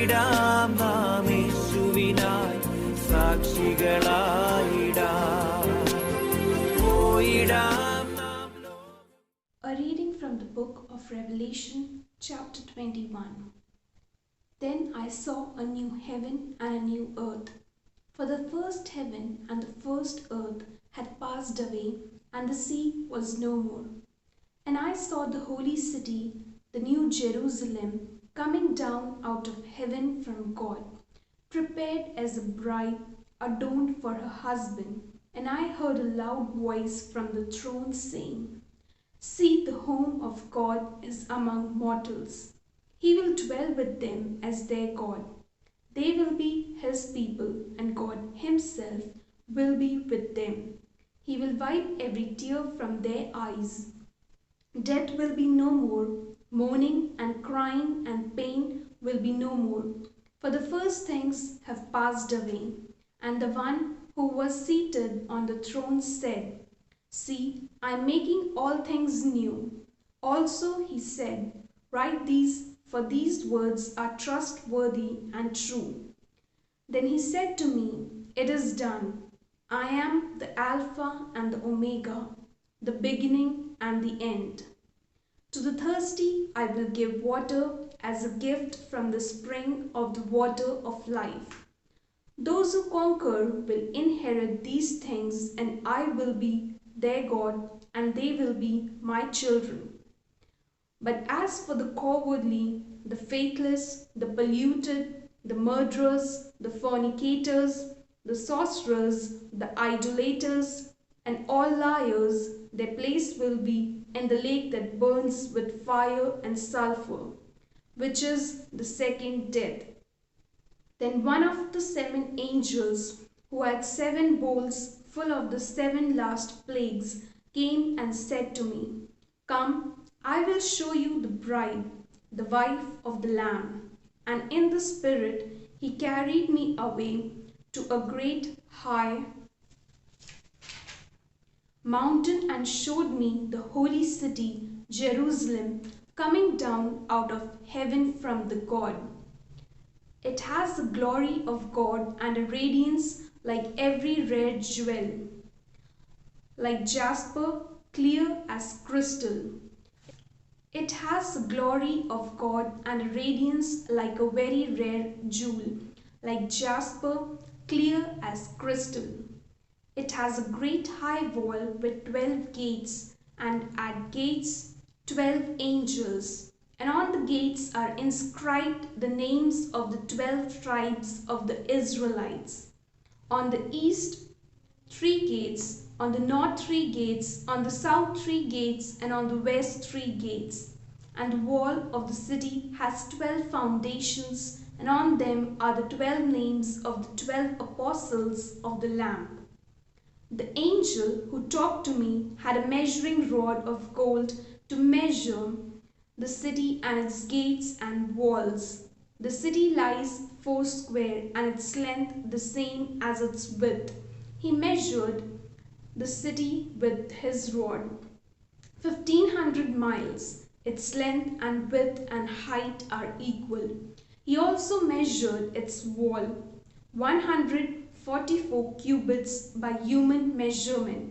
പോയിടാം നാം യേശുവിനായി സാക്ഷികളായിടാം. പോയിടാം നാം. A reading from the book of Revelation, chapter 21. Then I saw a new heaven and a new earth. For the first heaven and the first earth had passed away, and the sea was no more. And I saw the holy city, the new Jerusalem, coming down out of heaven from God, prepared as a bride adorned for her husband. And I heard a loud voice from the throne saying, See, the home of God is among mortals. He will dwell with them as their God. They will be his people, and God himself will be with them. He will wipe every tear from their eyes. Death will be no more. Mourning and crying and pain will be no more. For the first things have passed away. And the one who was seated on the throne said, See, I am making all things new. Also he said, Write these, for these words are trustworthy and true. Then he said to me, It is done. I am the Alpha and the Omega, the beginning and the end. To the thirsty I will give water as a gift from the spring of the water of life. Those who conquer will inherit these things, and I will be their God, and they will be my children. But as for the cowardly, the faithless, the polluted, the murderers, the fornicators, the sorcerers, the idolaters, and all liars, their place will be in the lake that burns with fire and sulfur, which is the second death. Then one of the 7 angels, who had 7 bowls full of the 7 last plagues, came and said to me, Come, I will show you the bride, the wife of the Lamb. And in the Spirit he carried me away to a great high mountain and showed me the holy city, Jerusalem, coming down out of heaven from the God. It has the glory of God and a radiance like every rare jewel, like jasper, clear as crystal. It has the glory of God and a radiance like a very rare jewel, like jasper, clear as crystal. It has a great high wall with 12 gates, and at gates 12 angels. And on the gates are inscribed the names of the 12 tribes of the Israelites. On the east 3 gates, on the north 3 gates, on the south 3 gates, and on the west 3 gates. And the wall of the city has 12 foundations, and on them are the 12 names of the 12 apostles of the Lamb. The angel who talked to me had a measuring rod of gold to measure the city and its gates and walls. The city lies 4 square, and its length the same as its width. He measured the city with his rod, 1,500 miles. Its length and width and height are equal. He also measured its wall, 144 cubits by human measurement,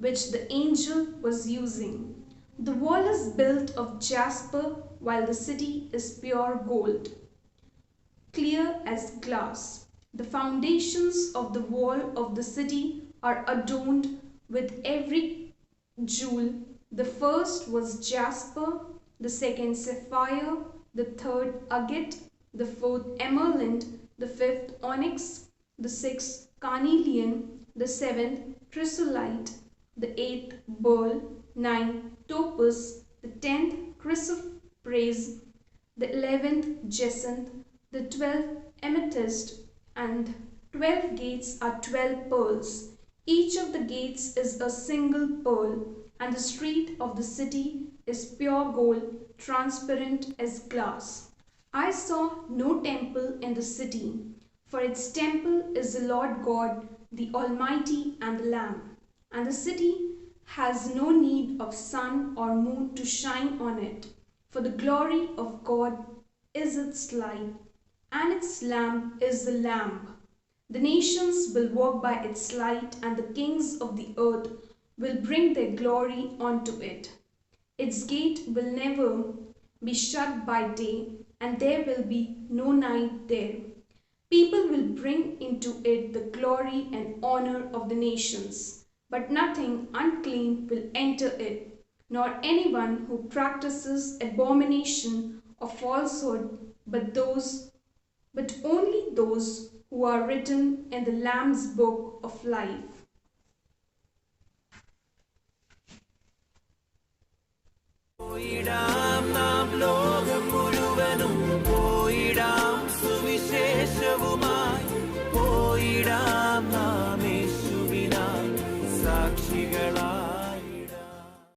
which the angel was using. The wall is built of jasper, while the city is pure gold, clear as glass. The foundations of the wall of the city are adorned with every jewel. The first was jasper, the second sapphire, the third agate, the fourth emerald, the fifth onyx, the sixth carnelian, the seventh chrysolite, the eighth beryl, ninth topaz, the 10th chrysoprase, the 11th jacinth, the 12th amethyst, and 12 gates are 12 pearls. Each of the gates is a single pearl, and the street of the city is pure gold, transparent as glass. I saw no temple in the city, for its temple is the Lord God, the Almighty, and the Lamb. And the city has no need of sun or moon to shine on it, for the glory of God is its light, and its lamp is the lamp. The nations will walk by its light, and the kings of the earth will bring their glory onto it. Its gate will never be shut by day, and there will be no night there. People will bring into it the glory and honor of the nations, but nothing unclean will enter it, nor anyone who practices abomination or falsehood, but only those who are written in the Lamb's book of life. പോയിടാം നാം ലോകം മുഴുവനും പോയിടാം സുവിശേഷവുമായി പോയിടാം